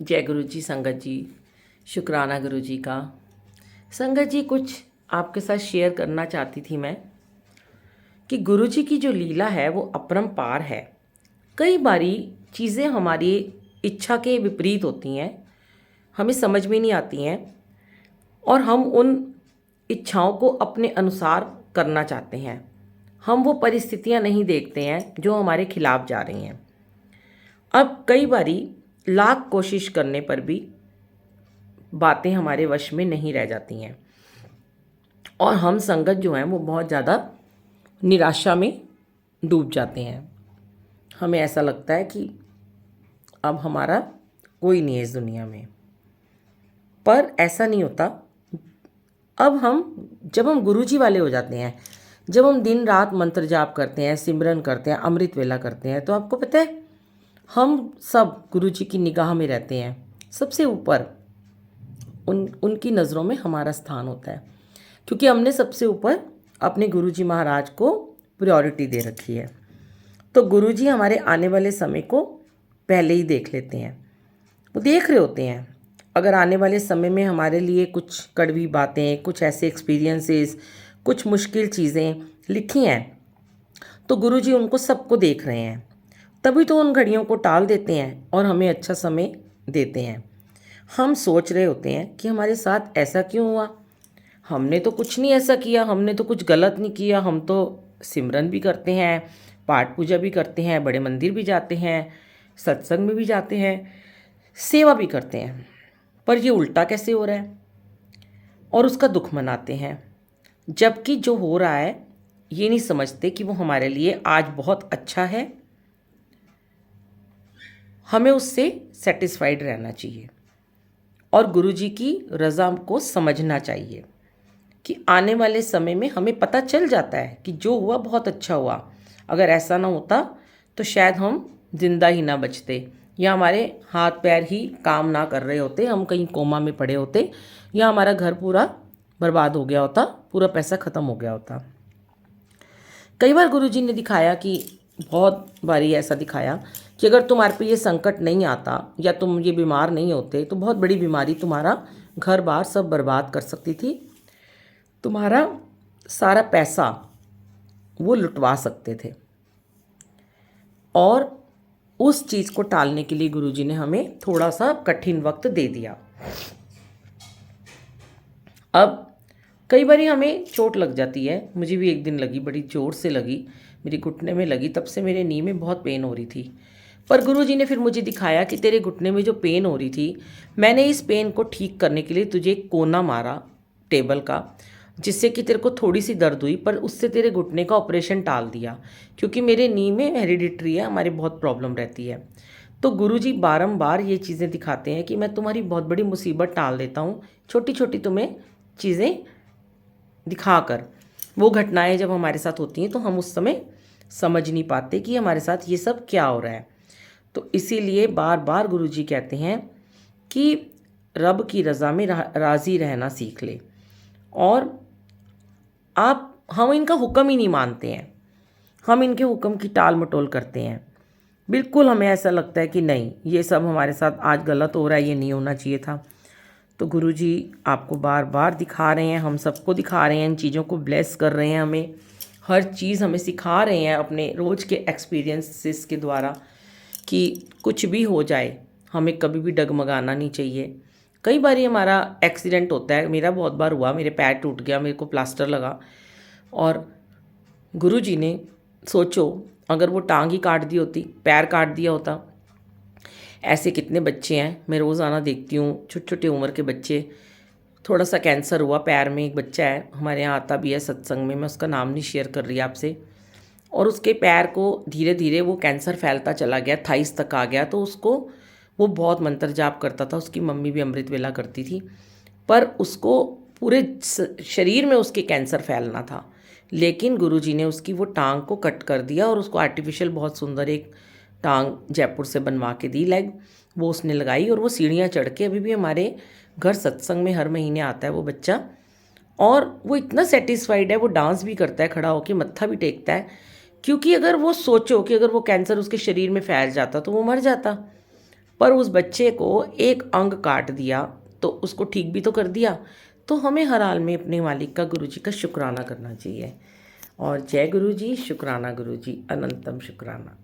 जय गुरु जी। संगत जी, शुक्राना गुरु जी का। संगत जी, कुछ आपके साथ शेयर करना चाहती थी मैं कि गुरु जी की जो लीला है वो अपरंपार है। कई बारी चीज़ें हमारी इच्छा के विपरीत होती हैं, हमें समझ में नहीं आती हैं और हम उन इच्छाओं को अपने अनुसार करना चाहते हैं। हम वो परिस्थितियां नहीं देखते हैं जो हमारे खिलाफ जा रही हैं। अब कई बारी लाख कोशिश करने पर भी बातें हमारे वश में नहीं रह जाती हैं और हम संगत जो हैं वो बहुत ज़्यादा निराशा में डूब जाते हैं। हमें ऐसा लगता है कि अब हमारा कोई नहीं है इस दुनिया में, पर ऐसा नहीं होता। अब जब हम गुरु जी वाले हो जाते हैं, जब हम दिन रात मंत्र जाप करते हैं, सिमरन करते हैं, अमृत वेला करते हैं, तो आपको पता है हम सब गुरु जी की निगाह में रहते हैं। सबसे ऊपर उनकी नज़रों में हमारा स्थान होता है, क्योंकि हमने सबसे ऊपर अपने गुरुजी महाराज को प्रायोरिटी दे रखी है। तो गुरुजी हमारे आने वाले समय को पहले ही देख लेते हैं, वो देख रहे होते हैं। अगर आने वाले समय में हमारे लिए कुछ कड़वी बातें, कुछ ऐसे एक्सपीरियंसेस, कुछ मुश्किल चीज़ें लिखी हैं, तो गुरुजी उनको सबको देख रहे हैं। तभी तो उन घड़ियों को टाल देते हैं और हमें अच्छा समय देते हैं। हम सोच रहे होते हैं कि हमारे साथ ऐसा क्यों हुआ, हमने तो कुछ नहीं ऐसा किया, हमने तो कुछ गलत नहीं किया, हम तो सिमरन भी करते हैं, पाठ पूजा भी करते हैं, बड़े मंदिर भी जाते हैं, सत्संग में भी जाते हैं, सेवा भी करते हैं, पर ये उल्टा कैसे हो रहा है। और उसका दुख मनाते हैं, जबकि जो हो रहा है ये नहीं समझते कि वो हमारे लिए आज बहुत अच्छा है। हमें उससे सेटिस्फाइड रहना चाहिए और गुरुजी की रज़ा को समझना चाहिए कि आने वाले समय में हमें पता चल जाता है कि जो हुआ बहुत अच्छा हुआ। अगर ऐसा ना होता तो शायद हम जिंदा ही ना बचते, या हमारे हाथ पैर ही काम ना कर रहे होते, हम कहीं कोमा में पड़े होते, या हमारा घर पूरा बर्बाद हो गया होता, पूरा पैसा ख़त्म हो गया होता। कई बार गुरुजी ने दिखाया कि बहुत बारी ऐसा दिखाया कि अगर तुम्हारे पे ये संकट नहीं आता या तुम ये बीमार नहीं होते तो बहुत बड़ी बीमारी तुम्हारा घर बार सब बर्बाद कर सकती थी, तुम्हारा सारा पैसा वो लुटवा सकते थे। और उस चीज़ को टालने के लिए गुरुजी ने हमें थोड़ा सा कठिन वक्त दे दिया। अब कई बार हमें चोट लग जाती है, मुझे भी एक दिन लगी, बड़ी ज़ोर से लगी, मेरे घुटने में लगी, तब से मेरे नी में बहुत पेन हो रही थी। पर गुरुजी ने फिर मुझे दिखाया कि तेरे घुटने में जो पेन हो रही थी, मैंने इस पेन को ठीक करने के लिए तुझे एक कोना मारा टेबल का, जिससे कि तेरे को थोड़ी सी दर्द हुई, पर उससे तेरे घुटने का ऑपरेशन टाल दिया, क्योंकि मेरे नी में हेरिडिटरी है, हमारी बहुत प्रॉब्लम रहती है। तो गुरुजी बारंबार ये चीज़ें दिखाते हैं कि मैं तुम्हारी बहुत बड़ी मुसीबत टाल देता हूँ, छोटी छोटी तुम्हें चीज़ें दिखाकर। वो घटनाएं जब हमारे साथ होती हैं तो हम उस समय समझ नहीं पाते कि हमारे साथ ये सब क्या हो रहा है। तो इसीलिए बार बार गुरुजी कहते हैं कि रब की रज़ा में राज़ी रहना सीख ले। और हम इनका हुक्म ही नहीं मानते हैं, हम इनके हुक्म की टाल मटोल करते हैं। बिल्कुल हमें ऐसा लगता है कि नहीं, ये सब हमारे साथ आज गलत हो रहा है, ये नहीं होना चाहिए था। तो गुरुजी आपको बार बार दिखा रहे हैं, हम सबको दिखा रहे हैं, इन चीज़ों को ब्लेस कर रहे हैं, हमें हर चीज़ हमें सिखा रहे हैं अपने रोज़ के एक्सपीरियंसेस के द्वारा कि कुछ भी हो जाए हमें कभी भी डगमगाना नहीं चाहिए। कई बार हमारा एक्सीडेंट होता है, मेरा बहुत बार हुआ, मेरे पैर टूट गया, मेरे को प्लास्टर लगा, और गुरुजी ने सोचो अगर वो टांग ही काट दी होती, पैर काट दिया होता। ऐसे कितने बच्चे हैं, मैं रोज़ाना देखती हूँ, छोटे छोटे उम्र के बच्चे। थोड़ा सा कैंसर हुआ पैर में, एक बच्चा है हमारे यहाँ आता भी है सत्संग में, मैं उसका नाम नहीं शेयर कर रही आपसे, और उसके पैर को धीरे धीरे वो कैंसर फैलता चला गया, थाइस तक आ गया। तो उसको वो बहुत मंत्र जाप करता था, उसकी मम्मी भी अमृत वेला करती थी, पर उसको पूरे शरीर में उसके कैंसर फैलना था। लेकिन गुरुजी ने उसकी वो टांग को कट कर दिया और उसको आर्टिफिशियल बहुत सुंदर एक टांग जयपुर से बनवा के दी, लेग, वो उसने लगाई, और वो सीढ़ियाँ चढ़ के अभी भी हमारे घर सत्संग में हर महीने आता है वो बच्चा। और वो इतना सेटिस्फाइड है, वो डांस भी करता है, खड़ा होकर मत्था भी टेकता है, क्योंकि अगर वो सोचो कि अगर वो कैंसर उसके शरीर में फैल जाता तो वो मर जाता। पर उस बच्चे को एक अंग काट दिया तो उसको ठीक भी तो कर दिया। तो हमें हर हाल में अपने मालिक का, गुरु जी का शुक्राना करना चाहिए। और जय गुरु जी, शुक्राना गुरु जी, अनंतम शुक्राना।